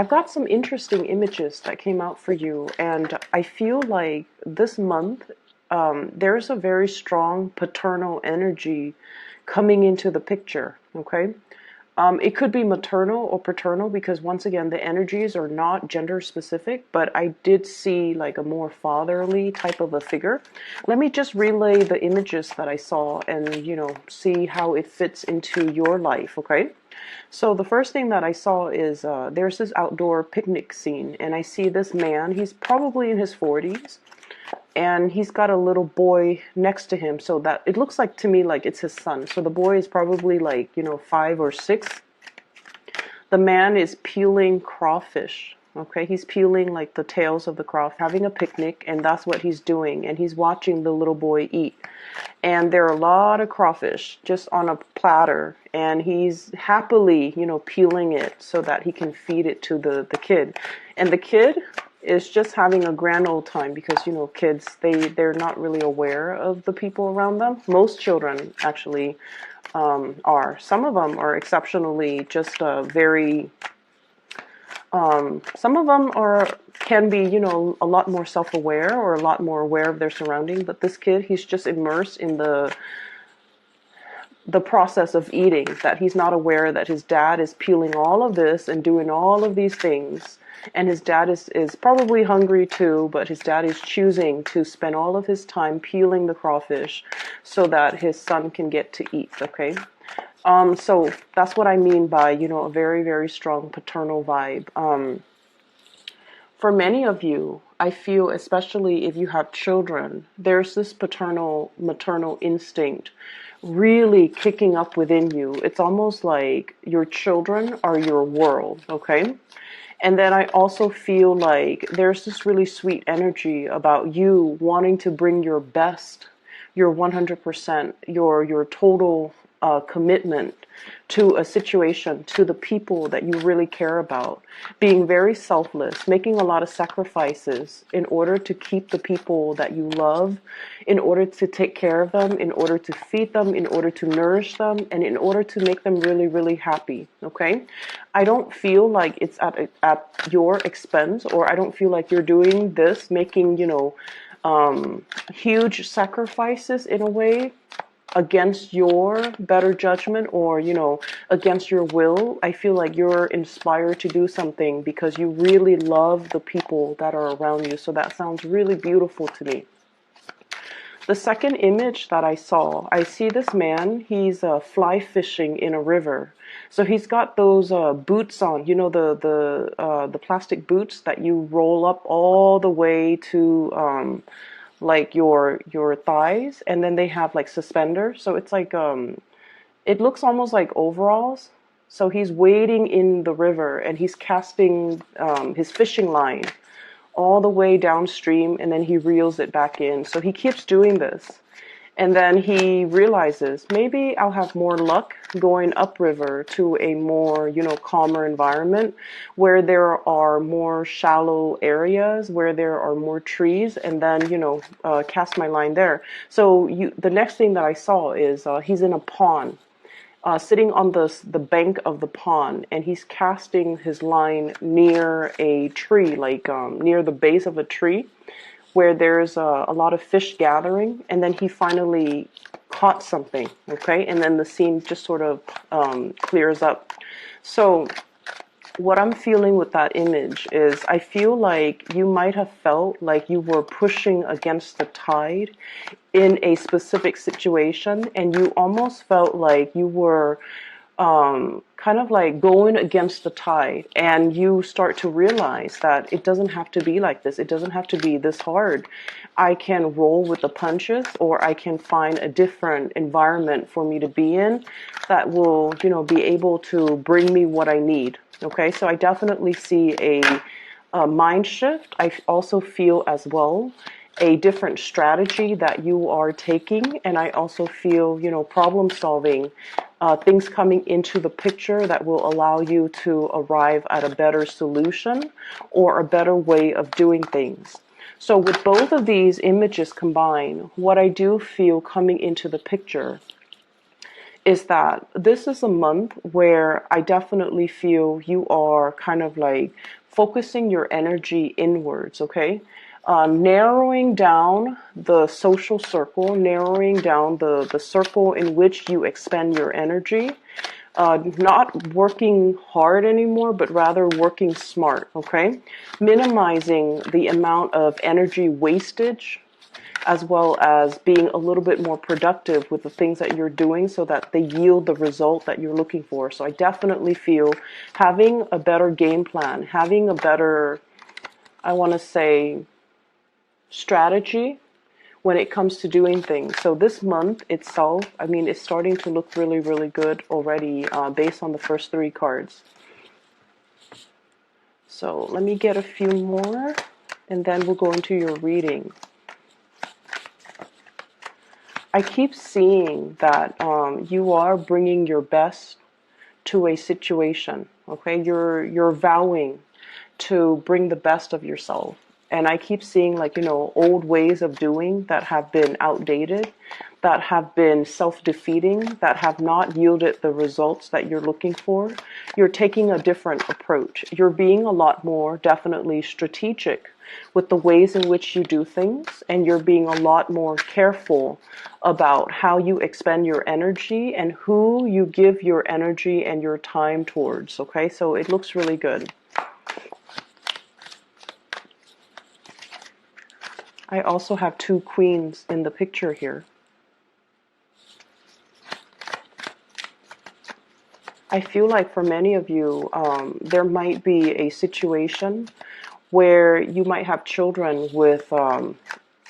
I've got some interesting images that came out for you, and I feel like this month there's a very strong paternal energy coming into the picture, okay? It could be maternal or paternal because once again, the energies are not gender specific, but I did see like a more fatherly type of a figure. Let me just relay the images that I saw and, see how it fits into your life, okay? So the first thing that I saw is there's this outdoor picnic scene, and I see this man. He's probably in his 40s, and he's got a little boy next to him, so that it looks like to me like it's his son. So the boy is probably like 5 or 6. The man is peeling crawfish. Okay, he's peeling like the tails of the crawfish, having a picnic, and that's what he's doing. And he's watching the little boy eat. And there are a lot of crawfish just on a platter, and he's happily, peeling it so that he can feed it to the kid. And the kid is just having a grand old time because, kids, they're not really aware of the people around them. Most children actually are. Some of them are exceptionally just very some of them can be, a lot more self-aware or a lot more aware of their surroundings. But this kid, he's just immersed in the process of eating, that he's not aware that his dad is peeling all of this and doing all of these things. And his dad is probably hungry too, but his dad is choosing to spend all of his time peeling the crawfish so that his son can get to eat, okay? So that's what I mean by, a very, very strong paternal vibe. For many of you, I feel, especially if you have children, there's this paternal, maternal instinct really kicking up within you. It's almost like your children are your world, okay? And then I also feel like there's this really sweet energy about you wanting to bring your best, your 100%, your total commitment to a situation, to the people that you really care about, being very selfless, making a lot of sacrifices in order to keep the people that you love, in order to take care of them, in order to feed them, in order to nourish them, and in order to make them really, really happy, okay? I don't feel like it's at your expense, or I don't feel like you're doing this, making, huge sacrifices in a way against your better judgment or, against your will. I feel like you're inspired to do something because you really love the people that are around you. So that sounds really beautiful to me. The second image that I see this man, he's fly fishing in a river. So he's got those boots on, the plastic boots that you roll up all the way to like your thighs, and then they have like suspenders, so it's like it looks almost like overalls. So he's wading in the river and he's casting his fishing line all the way downstream, and then he reels it back in. So he keeps doing this, and then he realizes maybe I'll have more luck going upriver to a more, calmer environment where there are more shallow areas, where there are more trees, and then, cast my line there. So the next thing that I saw is he's in a pond, sitting on the bank of the pond, and he's casting his line near a tree, like near the base of a tree, where there's a lot of fish gathering, and then he finally caught something, okay? And then the scene just sort of clears up. So what I'm feeling with that image is I feel like you might have felt like you were pushing against the tide in a specific situation, and you almost felt like you were kind of like going against the tide, and you start to realize that it doesn't have to be like this. It doesn't have to be this hard. I can roll with the punches, or I can find a different environment for me to be in that will, be able to bring me what I need. Okay, so I definitely see a mind shift. I also feel as well a different strategy that you are taking, and I also feel, problem solving, things coming into the picture that will allow you to arrive at a better solution or a better way of doing things. So with both of these images combined, what I do feel coming into the picture is that this is a month where I definitely feel you are kind of like focusing your energy inwards, okay? Narrowing down the social circle, narrowing down the circle in which you expend your energy, not working hard anymore, but rather working smart, okay? Minimizing the amount of energy wastage, as well as being a little bit more productive with the things that you're doing so that they yield the result that you're looking for. So I definitely feel having a better game plan, having a better, I want to say, strategy when it comes to doing things. So this month itself, I mean, it's starting to look really, really good already based on the first 3 cards. So let me get a few more and then we'll go into your reading. I keep seeing that you are bringing your best to a situation, okay? You're vowing to bring the best of yourself. And I keep seeing, like, you know, old ways of doing that have been outdated, that have been self-defeating, that have not yielded the results that you're looking for. You're taking a different approach. You're being a lot more definitely strategic with the ways in which you do things, and you're being a lot more careful about how you expend your energy and who you give your energy and your time towards, okay? So it looks really good. I also have 2 queens in the picture here. I feel like for many of you, there might be a situation where you might have children with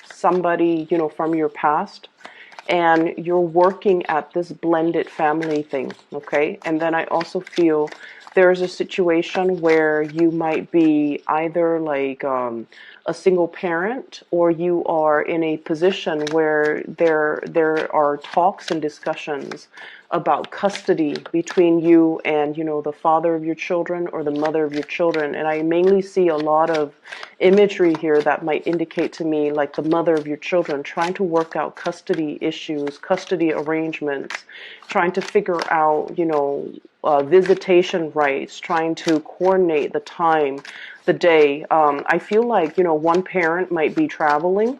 somebody, you know, from your past, and you're working at this blended family thing, okay? And then I also feel there's a situation where you might be either like a single parent, or you are in a position where there are talks and discussions about custody between you and, you know, the father of your children or the mother of your children. And I mainly see a lot of imagery here that might indicate to me like the mother of your children trying to work out custody issues, custody arrangements, trying to figure out, you know, visitation rights, trying to coordinate the time, the day. I feel like, you know, one parent might be traveling,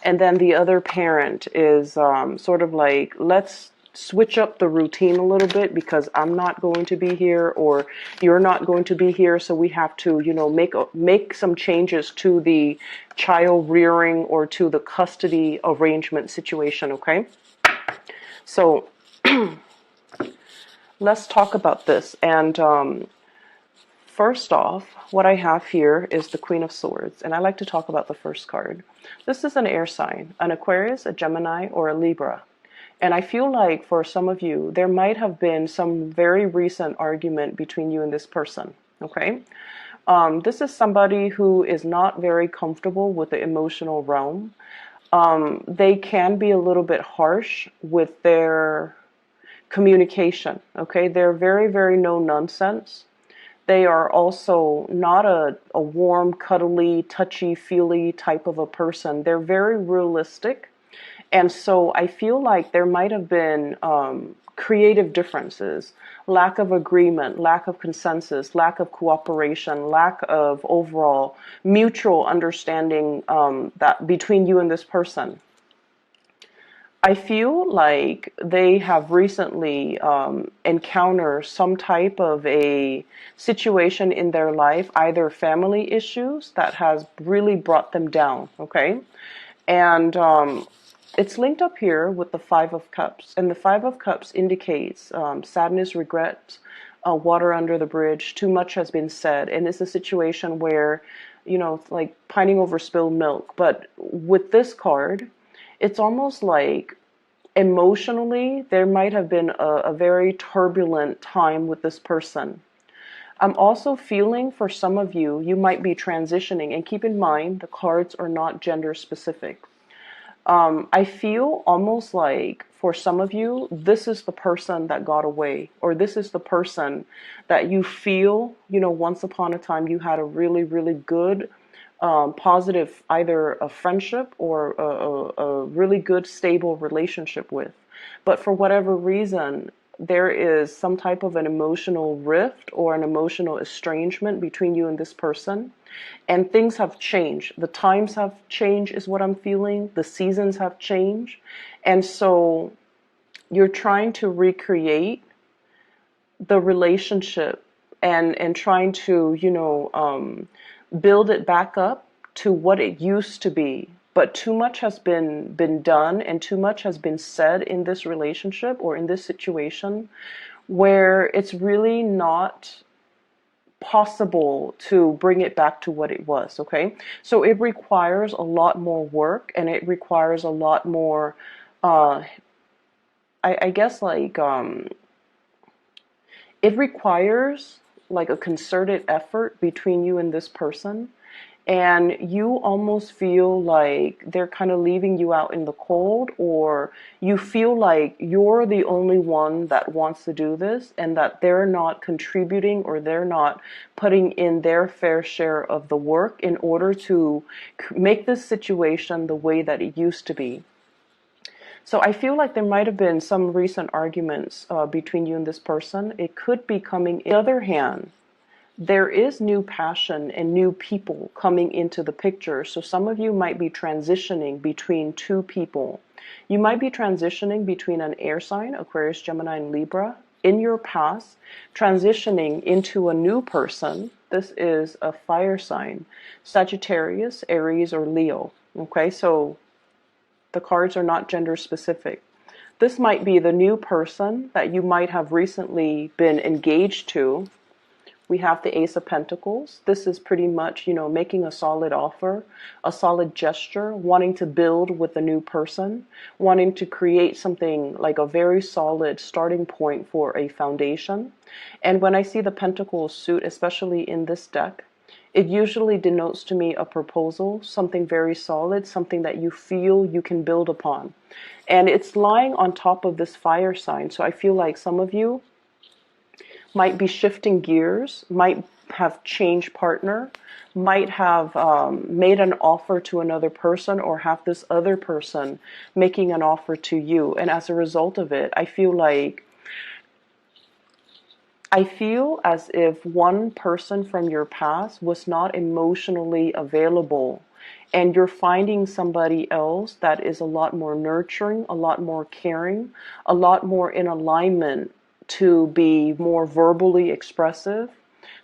and then the other parent is sort of like, let's switch up the routine a little bit because I'm not going to be here or you're not going to be here, so we have to, you know, make some changes to the child rearing or to the custody arrangement situation, okay? So let's talk about this. And first off, what I have here is the Queen of Swords, and I like to talk about the first card. This is an air sign, an Aquarius, a Gemini, or a Libra. And I feel like for some of you, there might have been some very recent argument between you and this person, okay? This is somebody who is not very comfortable with the emotional realm. They can be a little bit harsh with their communication, okay? They're very, very no nonsense. They are also not a warm, cuddly, touchy-feely type of a person. They're very realistic. And so I feel like there might have been creative differences, lack of agreement, lack of consensus, lack of cooperation, lack of overall mutual understanding that between you and this person. I feel like they have recently encountered some type of a situation in their life, either family issues that has really brought them down, okay? And it's linked up here with the Five of Cups. And the Five of Cups indicates sadness, regret, water under the bridge, too much has been said. And it's a situation where, you know, like pining over spilled milk. But with this card, it's almost like emotionally, there might have been a very turbulent time with this person. I'm also feeling for some of you, you might be transitioning. And keep in mind, the cards are not gender specific. I feel almost like for some of you, this is the person that got away, or this is the person that you feel, you know, once upon a time you had a really, really good, positive, either a friendship or a really good, stable relationship with. but for whatever reason, there is some type of an emotional rift or an emotional estrangement between you and this person. And things have changed. The times have changed is what I'm feeling. The seasons have changed. And so you're trying to recreate the relationship and trying to, build it back up to what it used to be. But too much has been done and too much has been said in this relationship or in this situation where it's really not possible to bring it back to what it was, okay? So it requires a lot more work, and it requires a lot more, I guess, it requires like a concerted effort between you and this person. And you almost feel like they're kind of leaving you out in the cold, or you feel like you're the only one that wants to do this and that they're not contributing or they're not putting in their fair share of the work in order to make this situation the way that it used to be. So I feel like there might have been some recent arguments between you and this person. It could be coming. On the other hand, there is new passion and new people coming into the picture. So some of you might be transitioning between two people. You might be transitioning between an air sign, Aquarius, Gemini, and Libra, in your past, transitioning into a new person. This is a fire sign, Sagittarius, Aries, or Leo. Okay, so the cards are not gender specific. This might be the new person that you might have recently been engaged to. We have the Ace of Pentacles. This is pretty much, making a solid offer, a solid gesture, wanting to build with a new person, wanting to create something like a very solid starting point for a foundation. And when I see the Pentacles suit, especially in this deck, it usually denotes to me a proposal, something very solid, something that you feel you can build upon. And it's lying on top of this fire sign. So I feel like some of you might be shifting gears, might have changed partner, might have made an offer to another person, or have this other person making an offer to you. And as a result of it, I feel as if one person from your past was not emotionally available, and you're finding somebody else that is a lot more nurturing, a lot more caring, a lot more in alignment, to be more verbally expressive,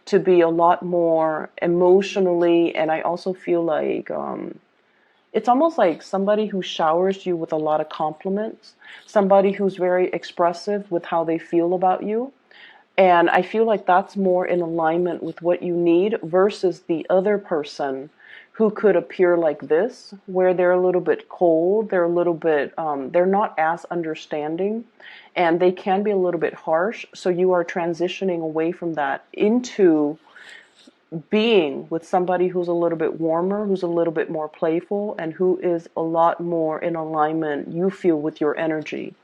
to be a lot more emotionally. And I also feel like it's almost like somebody who showers you with a lot of compliments, somebody who's very expressive with how they feel about you. And I feel like that's more in alignment with what you need versus the other person who could appear like this, where they're a little bit cold, they're a little bit, they're not as understanding, and they can be a little bit harsh. So you are transitioning away from that into being with somebody who's a little bit warmer, who's a little bit more playful, and who is a lot more in alignment, you feel, with your energy.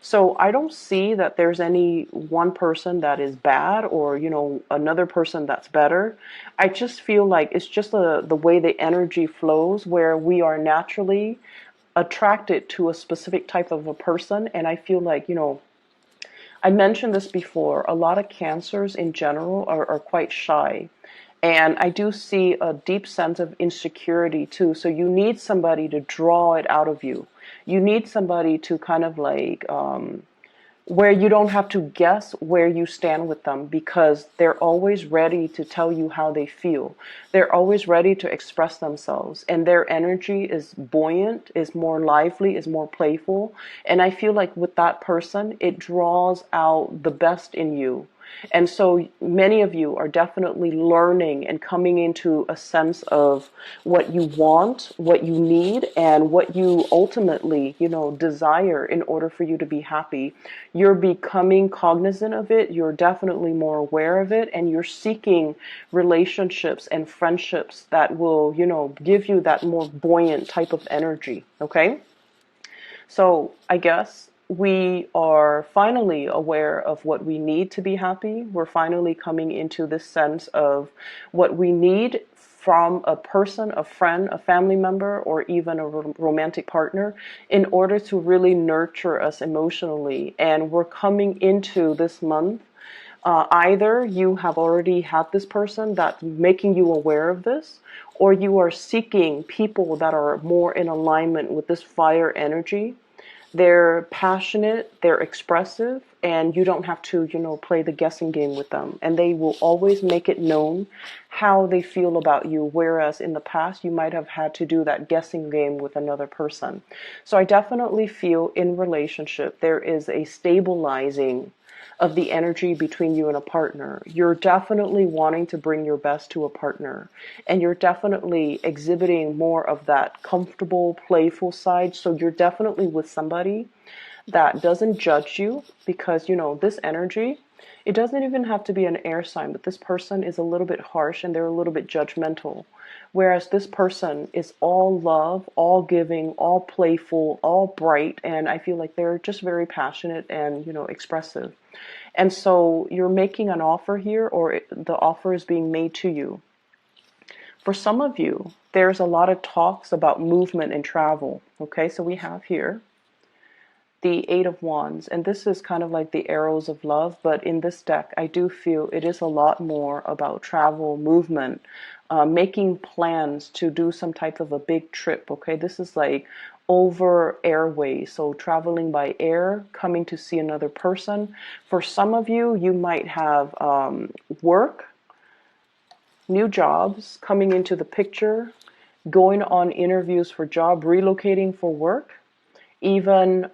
So I don't see that there's any one person that is bad or, another person that's better. I just feel like it's just the way the energy flows, where we are naturally attracted to a specific type of a person. And I feel like, I mentioned this before, a lot of Cancers in general are quite shy. And I do see a deep sense of insecurity too. So you need somebody to draw it out of you. You need somebody to kind of where you don't have to guess where you stand with them, because they're always ready to tell you how they feel. They're always ready to express themselves, and their energy is buoyant, is more lively, is more playful. And I feel like with that person, it draws out the best in you. And so many of you are definitely learning and coming into a sense of what you want, what you need, and what you ultimately, desire in order for you to be happy. You're becoming cognizant of it. You're definitely more aware of it, and you're seeking relationships and friendships that will, give you that more buoyant type of energy. Okay? So I guess we are finally aware of what we need to be happy. We're finally coming into this sense of what we need from a person, a friend, a family member, or even a romantic partner in order to really nurture us emotionally. And we're coming into this month. Either you have already had this person that's making you aware of this, or you are seeking people that are more in alignment with this fire energy. They're passionate, they're expressive, and you don't have to, play the guessing game with them. And they will always make it known how they feel about you, whereas in the past you might have had to do that guessing game with another person. So I definitely feel in relationship there is a stabilizing of the energy between you and a partner. You're definitely wanting to bring your best to a partner, and you're definitely exhibiting more of that comfortable, playful side. So you're definitely with somebody that doesn't judge you, because this energy, it doesn't even have to be an air sign, but this person is a little bit harsh and they're a little bit judgmental. Whereas this person is all love, all giving, all playful, all bright, and I feel like they're just very passionate and, expressive. And so you're making an offer here, or the offer is being made to you. For some of you, there's a lot of talks about movement and travel. Okay, so we have here the Eight of Wands, and this is kind of like the arrows of love, but in this deck, I do feel it is a lot more about travel, movement, making plans to do some type of a big trip. Okay, this is like over airways, so traveling by air, coming to see another person. For some of you, you might have work, new jobs coming into the picture, going on interviews for job, relocating for work, even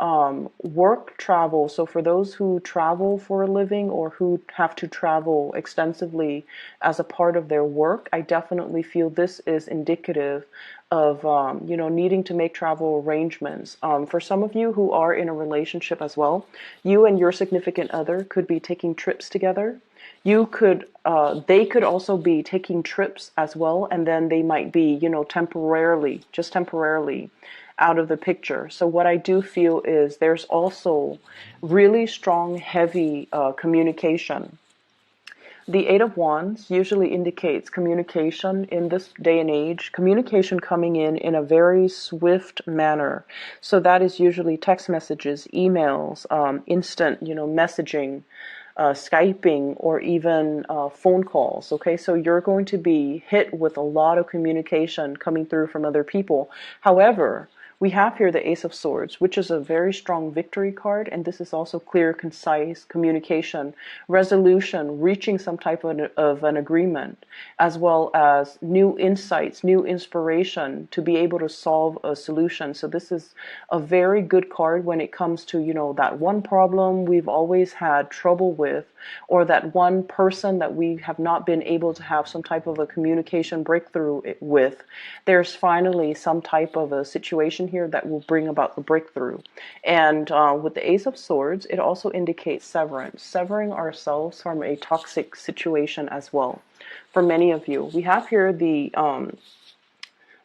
work travel. So for those who travel for a living or who have to travel extensively as a part of their work, I definitely feel this is indicative of needing to make travel arrangements. For some of you who are in a relationship as well, you and your significant other could be taking trips together. They could also be taking trips as well, and then they might be, just temporarily out of the picture. So what I do feel is there's also really strong, heavy communication. The Eight of Wands usually indicates communication in this day and age, communication coming in a very swift manner. So that is usually text messages, emails, instant, messaging, Skyping, or even phone calls. Okay, so you're going to be hit with a lot of communication coming through from other people. However, we have here the Ace of Swords, which is a very strong victory card, and this is also clear, concise communication, resolution, reaching some type of an agreement, as well as new insights, new inspiration to be able to solve a solution. So this is a very good card when it comes to, that one problem we've always had trouble with, or that one person that we have not been able to have some type of a communication breakthrough with. There's finally some type of a situation here that will bring about the breakthrough. And with the Ace of Swords, it also indicates severance, severing ourselves from a toxic situation as well. For many of you, we have here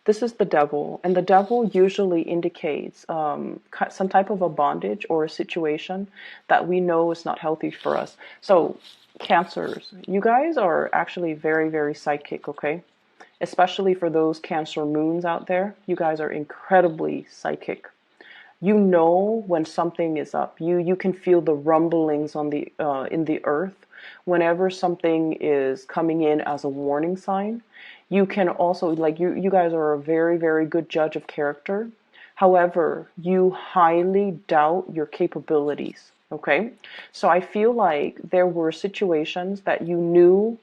this is the Devil, and the Devil usually indicates some type of a bondage or a situation that we know is not healthy for us. So Cancers, you guys are actually very, very psychic, okay? Especially for those Cancer moons out there, you guys are incredibly psychic. You know when something is up. You can feel the rumblings on the in the earth whenever something is coming in as a warning sign. You can also, like, you guys are a very, very good judge of character. However, you highly doubt your capabilities. Okay, so I feel like there were situations that you knew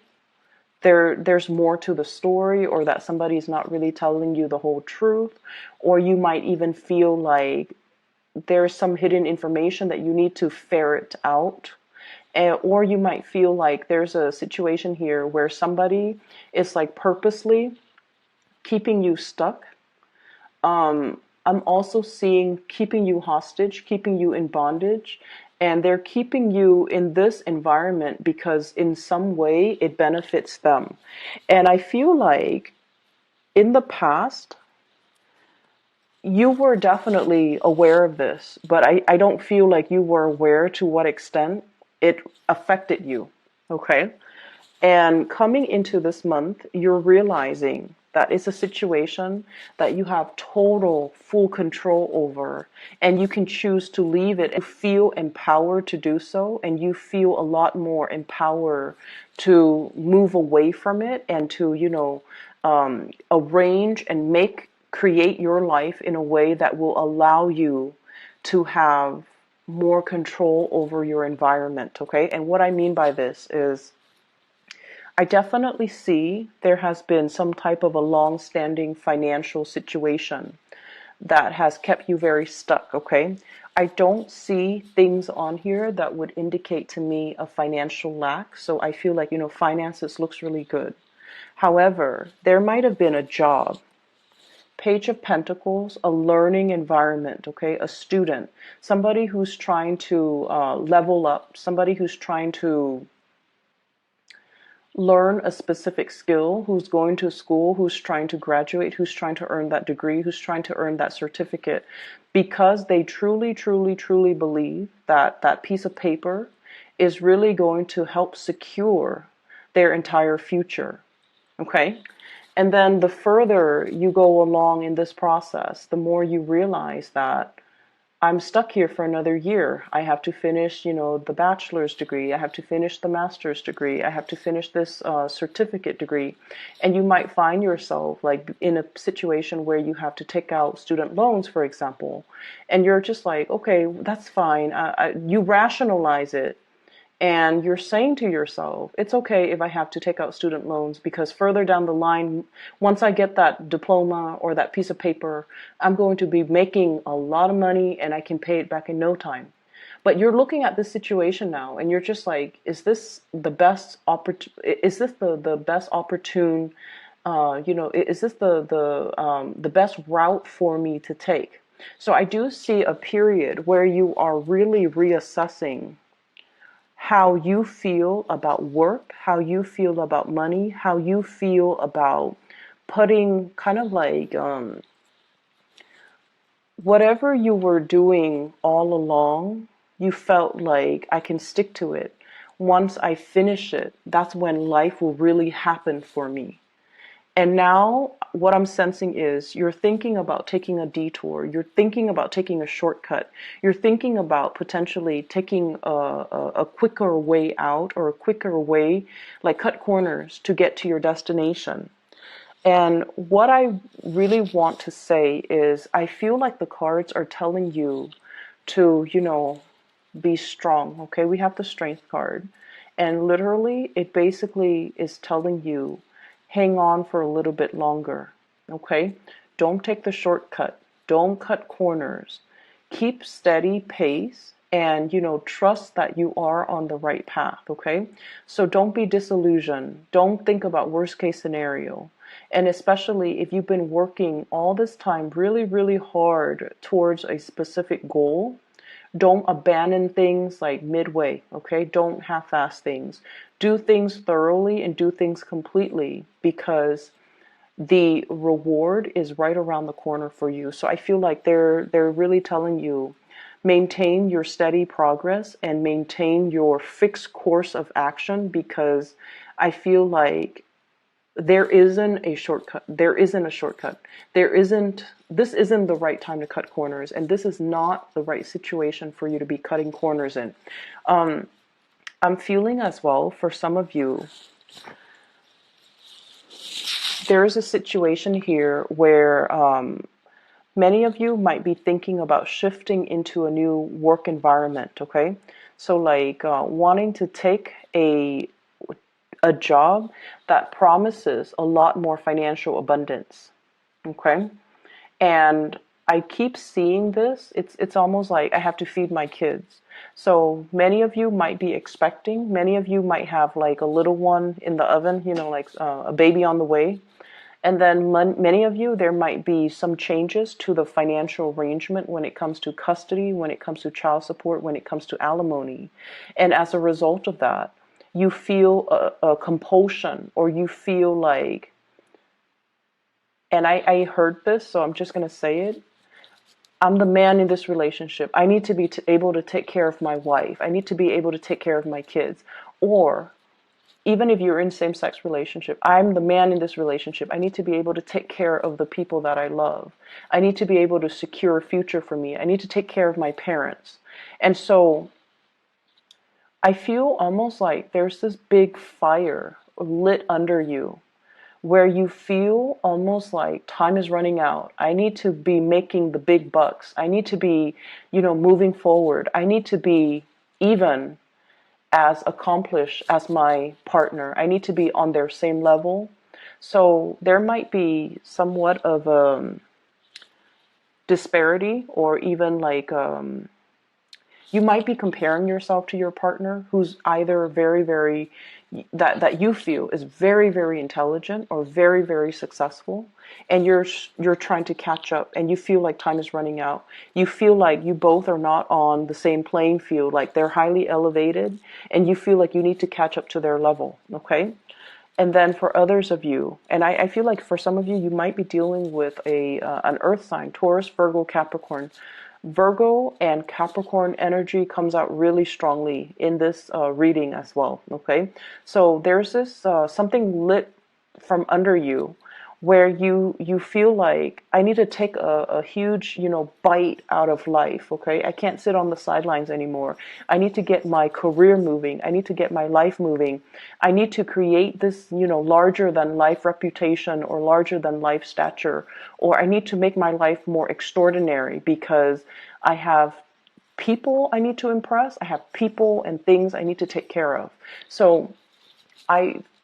there's more to the story, or that somebody's not really telling you the whole truth, or you might even feel like there's some hidden information that you need to ferret out. Or you might feel like there's a situation here where somebody is like purposely keeping you stuck. I'm also seeing keeping you hostage, keeping you in bondage, and they're keeping you in this environment because in some way it benefits them. And I feel like in the past, you were definitely aware of this, but I don't feel like you were aware to what extent it affected you. Okay? And coming into this month, you're realizing that it's a situation that you have total, full control over, and you can choose to leave it. You feel empowered to do so, and you feel a lot more empowered to move away from it and to, arrange and create your life in a way that will allow you to have more control over your environment, okay? And what I mean by this is, I definitely see there has been some type of a long-standing financial situation that has kept you very stuck, okay? I don't see things on here that would indicate to me a financial lack, so I feel like, finances looks really good. However, there might have been a job, Page of Pentacles, a learning environment, okay? A student, somebody who's trying to level up, somebody who's trying to learn a specific skill, who's going to school, who's trying to graduate, who's trying to earn that degree, who's trying to earn that certificate, because they truly, truly, truly believe that that piece of paper is really going to help secure their entire future. Okay? And then the further you go along in this process, the more you realize that I'm stuck here for another year. I have to finish, the bachelor's degree. I have to finish the master's degree. I have to finish this certificate degree. And you might find yourself like in a situation where you have to take out student loans, for example. And you're just like, okay, that's fine. You rationalize it. And you're saying to yourself, it's okay if I have to take out student loans, because further down the line, once I get that diploma or that piece of paper, I'm going to be making a lot of money and I can pay it back in no time. But you're looking at this situation now and you're just like, is this the best is this the best opportune, is this the best route for me to take? So I do see a period where you are really reassessing how you feel about work, how you feel about money, how you feel about putting kind of like whatever you were doing all along, you felt like I can stick to it. Once I finish it, that's when life will really happen for me. And now what I'm sensing is you're thinking about taking a detour. You're thinking about taking a shortcut. You're thinking about potentially taking a quicker way out, or a quicker way, like cut corners to get to your destination. And what I really want to say is I feel like the cards are telling you to, be strong. Okay, we have the strength card. And literally, it basically is telling you, hang on for a little bit longer. Okay, don't take the shortcut. Don't cut corners. Keep steady pace and, trust that you are on the right path. Okay, so don't be disillusioned. Don't think about worst case scenario. And especially if you've been working all this time really, really hard towards a specific goal, don't abandon things like midway, okay? Don't half-ass things. Do things thoroughly and do things completely, because the reward is right around the corner for you. So I feel like they're really telling you, maintain your steady progress and maintain your fixed course of action, because I feel like there isn't a shortcut. There isn't a shortcut. This isn't the right time to cut corners, and this is not the right situation for you to be cutting corners in. I'm feeling as well, for some of you, there is a situation here where many of you might be thinking about shifting into a new work environment, okay? So like wanting to take a job that promises a lot more financial abundance, okay? And I keep seeing this. It's almost like I have to feed my kids. So many of you might be expecting, many of you might have like a little one in the oven, like a baby on the way. And then many of you, there might be some changes to the financial arrangement when it comes to custody, when it comes to child support, when it comes to alimony. And as a result of that, you feel a compulsion, or you feel like, and I heard this, so I'm just going to say it. I'm the man in this relationship. I need to be able to take care of my wife. I need to be able to take care of my kids. Or even if you're in same-sex relationship, I'm the man in this relationship. I need to be able to take care of the people that I love. I need to be able to secure a future for me. I need to take care of my parents. And so I feel almost like there's this big fire lit under you where you feel almost like time is running out. I need to be making the big bucks. I need to be, moving forward. I need to be even as accomplished as my partner. I need to be on their same level. So there might be somewhat of a disparity, or even like you might be comparing yourself to your partner who's either very, very, that you feel is very, very intelligent or very, very successful, and you're trying to catch up, and you feel like time is running out. You feel like you both are not on the same playing field, like they're highly elevated, and you feel like you need to catch up to their level, okay? And then for others of you, and I feel like for some of you, you might be dealing with an earth sign, Taurus, Virgo, Capricorn. Virgo and Capricorn energy comes out really strongly in this reading as well, okay? So there's this something lit from under you where you feel like I need to take a huge, bite out of life, okay? I can't sit on the sidelines anymore. I need to get my career moving. I need to get my life moving. I need to create this, larger than life reputation or larger than life stature, or I need to make my life more extraordinary because I have people I need to impress. I have people and things I need to take care of. So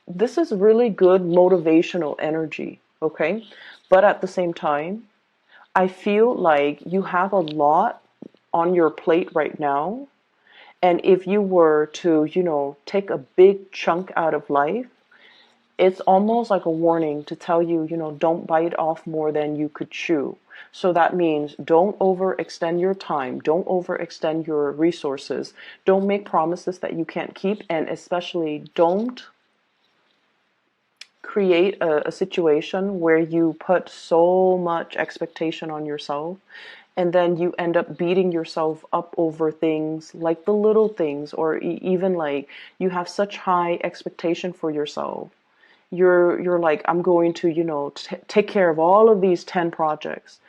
this is really good motivational energy, okay? But at the same time, I feel like you have a lot on your plate right now. And if you were to, take a big chunk out of life, it's almost like a warning to tell you, don't bite off more than you could chew. So that means don't overextend your time, don't overextend your resources, don't make promises that you can't keep, and especially don't create a situation where you put so much expectation on yourself and then you end up beating yourself up over things like the little things, or even like you have such high expectation for yourself. You're like, I'm going to, take care of all of these 10 projects,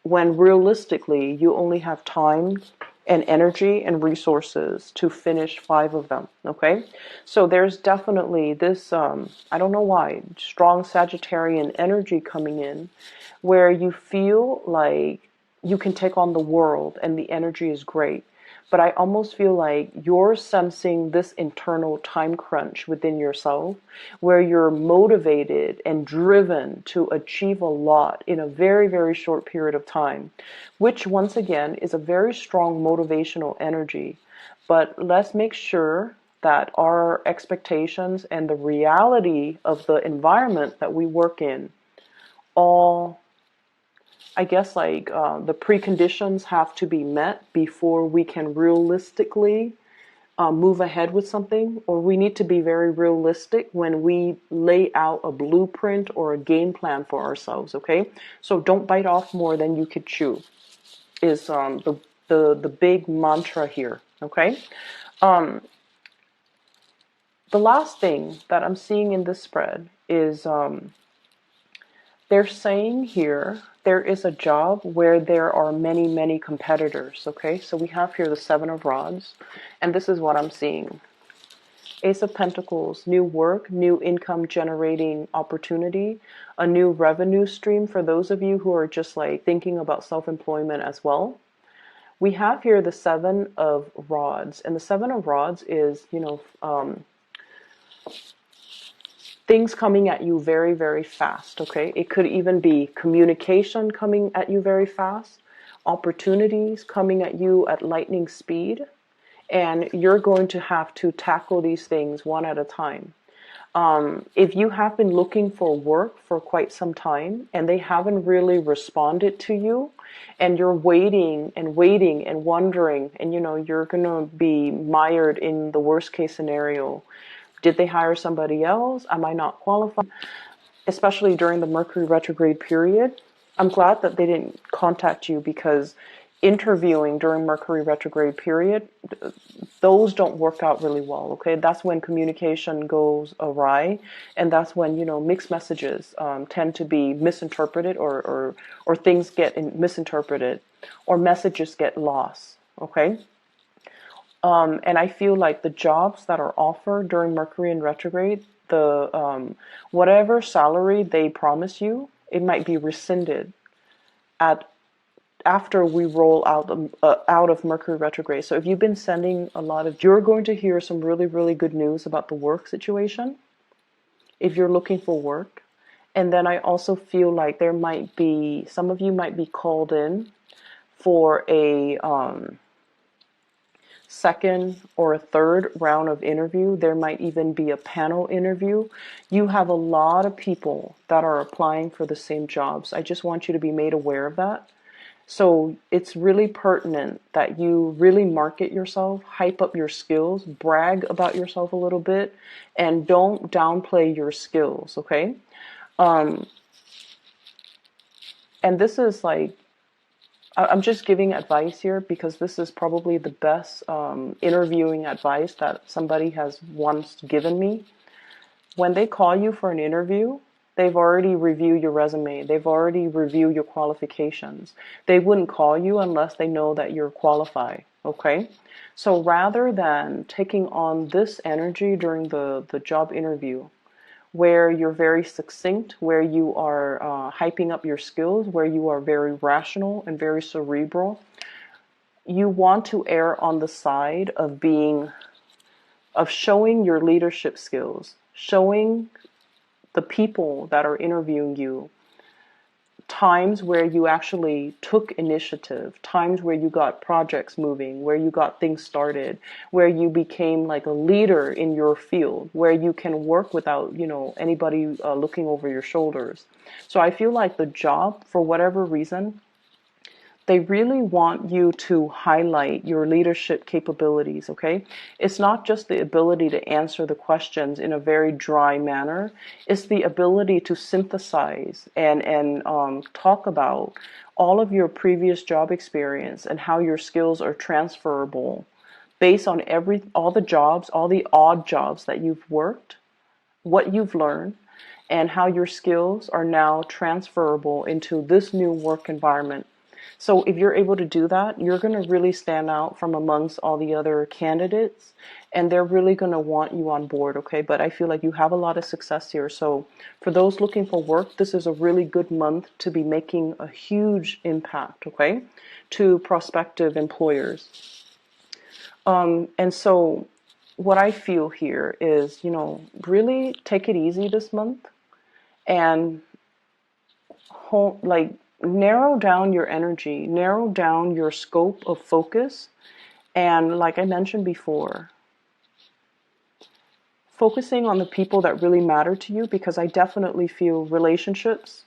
when realistically you only have time and energy and resources to finish 5 of them, okay? So there's definitely this, I don't know why, strong Sagittarian energy coming in where you feel like you can take on the world and the energy is great. But I almost feel like you're sensing this internal time crunch within yourself where you're motivated and driven to achieve a lot in a very, very short period of time, which once again is a very strong motivational energy. But let's make sure that our expectations and the reality of the environment that we work in all, I guess, like the preconditions have to be met before we can realistically move ahead with something, or we need to be very realistic when we lay out a blueprint or a game plan for ourselves, okay? So don't bite off more than you could chew is the big mantra here, okay? The last thing that I'm seeing in this spread is they're saying here there is a job where there are many, many competitors, okay? So we have here the 7 of Rods, and this is what I'm seeing. Ace of Pentacles, new work, new income generating opportunity, a new revenue stream for those of you who are just like thinking about self-employment as well. We have here the 7 of Rods, and the 7 of Rods is, things coming at you very, very fast, okay? It could even be communication coming at you very fast, opportunities coming at you at lightning speed, and you're going to have to tackle these things one at a time. If you have been looking for work for quite some time and they haven't really responded to you, and you're waiting and waiting and wondering, and you're going to be mired in the worst case scenario. Did they hire somebody else? Am I not qualified? Especially during the Mercury retrograde period. I'm glad that they didn't contact you because interviewing during Mercury retrograde period, those don't work out really well. Okay, that's when communication goes awry, and that's when, you know, mixed messages tend to be misinterpreted, or things get misinterpreted, or messages get lost. Okay. And I feel like the jobs that are offered during Mercury in retrograde, the whatever salary they promise you, it might be rescinded at after we roll out of Mercury retrograde. So if you've been sending a lot of, you're going to hear some really, really good news about the work situation if you're looking for work. And then I also feel like there might be, some of you might be called in for a second or a third round of interview. There might even be a panel interview. You have a lot of people that are applying for the same jobs. I just want you to be made aware of that. So it's really pertinent that you really market yourself, hype up your skills, brag about yourself a little bit, and don't downplay your skills, okay? And this is like, I'm just giving advice here because this is probably the best interviewing advice that somebody has once given me. When they call you for an interview, they've already reviewed your resume. They've already reviewed your qualifications. They wouldn't call you unless they know that you're qualified, okay? So rather than taking on this energy during the job interview, where you're very succinct, where you are hyping up your skills, where you are very rational and very cerebral, you want to err on the side of showing your leadership skills, showing the people that are interviewing you times where you actually took initiative, times where you got projects moving, where you got things started, where you became like a leader in your field, where you can work without, you know, anybody looking over your shoulders. So I feel like the job, for whatever reason, they really want you to highlight your leadership capabilities, okay? It's not just the ability to answer the questions in a very dry manner. It's the ability to synthesize and talk about all of your previous job experience and how your skills are transferable based on all the jobs, all the odd jobs that you've worked, what you've learned, and how your skills are now transferable into this new work environment. So if you're able to do that, you're going to really stand out from amongst all the other candidates, and they're really going to want you on board, okay? But I feel like you have a lot of success here. So for those looking for work, this is a really good month to be making a huge impact, okay, to prospective employers. And so what I feel here is, you know, really take it easy this month and narrow down your energy, narrow down your scope of focus. And like I mentioned before, focusing on the people that really matter to you, because I definitely feel relationships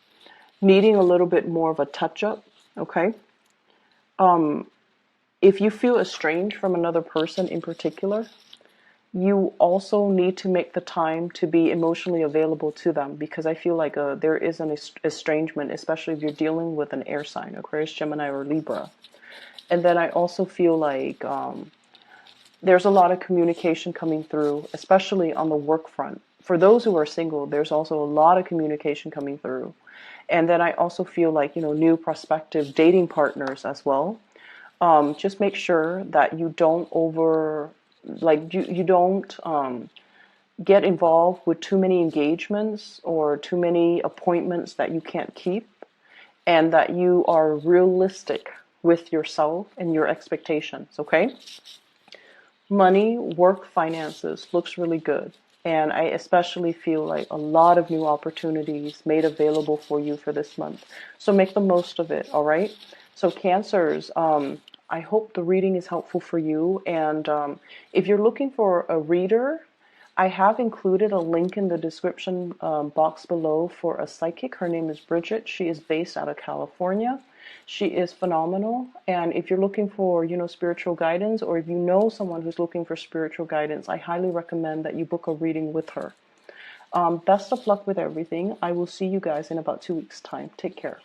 needing a little bit more of a touch up, okay? If you feel estranged from another person in particular, you also need to make the time to be emotionally available to them, because I feel like there is an estrangement, especially if you're dealing with an air sign, Aquarius, Gemini, or Libra. And then I also feel like there's a lot of communication coming through, especially on the work front. For those who are single, there's also a lot of communication coming through. And then I also feel like, you know, new prospective dating partners as well. Just make sure that you don't you don't get involved with too many engagements or too many appointments that you can't keep, and that you are realistic with yourself and your expectations, okay? Money, work, finances looks really good. And I especially feel like a lot of new opportunities made available for you for this month. So make the most of it, all right? So Cancers, I hope the reading is helpful for you. And if you're looking for a reader, I have included a link in the description box below for a psychic. Her name is Bridget. She is based out of California. She is phenomenal. And if you're looking for, you know, spiritual guidance, or if you know someone who's looking for spiritual guidance, I highly recommend that you book a reading with her. Best of luck with everything. I will see you guys in about 2 weeks' time. Take care.